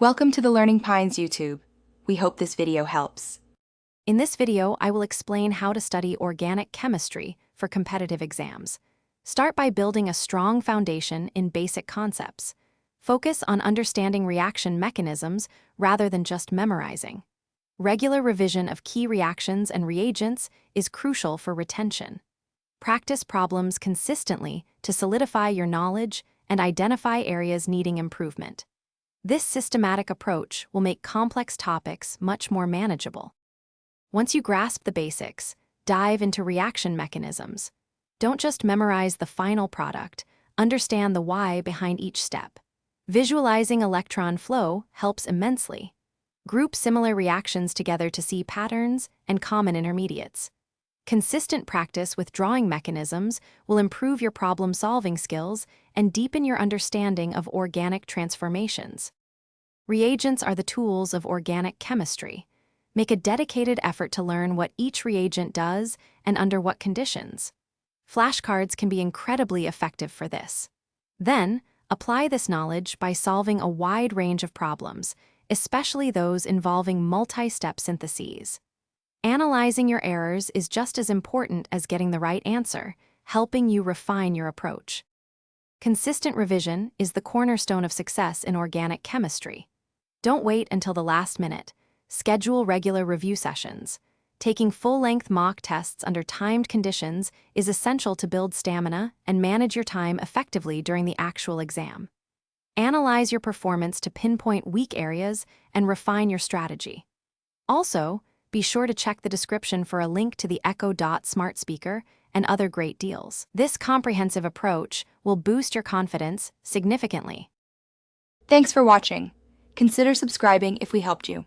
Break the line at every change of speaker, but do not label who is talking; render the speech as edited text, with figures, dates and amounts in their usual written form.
Welcome to the Learning Pines YouTube. We hope this video helps.
In this video, I will explain how to study organic chemistry for competitive exams. Start by building a strong foundation in basic concepts. Focus on understanding reaction mechanisms rather than just memorizing. Regular revision of key reactions and reagents is crucial for retention. Practice problems consistently to solidify your knowledge and identify areas needing improvement. This systematic approach will make complex topics much more manageable. Once you grasp the basics, dive into reaction mechanisms. Don't just memorize the final product, understand the why behind each step. Visualizing electron flow helps immensely. Group similar reactions together to see patterns and common intermediates. Consistent practice with drawing mechanisms will improve your problem-solving skills and deepen your understanding of organic transformations. Reagents are the tools of organic chemistry. Make a dedicated effort to learn what each reagent does and under what conditions. Flashcards can be incredibly effective for this. Then, apply this knowledge by solving a wide range of problems, especially those involving multi-step syntheses. Analyzing your errors is just as important as getting the right answer, helping you refine your approach. Consistent revision is the cornerstone of success in organic chemistry. Don't wait until the last minute. Schedule regular review sessions. Taking full-length mock tests under timed conditions is essential to build stamina and manage your time effectively during the actual exam. Analyze your performance to pinpoint weak areas and refine your strategy. Also, be sure to check the description for a link to the Echo Dot smart speaker and other great deals. This comprehensive approach will boost your confidence significantly.
Thanks for watching. Consider subscribing if we helped you.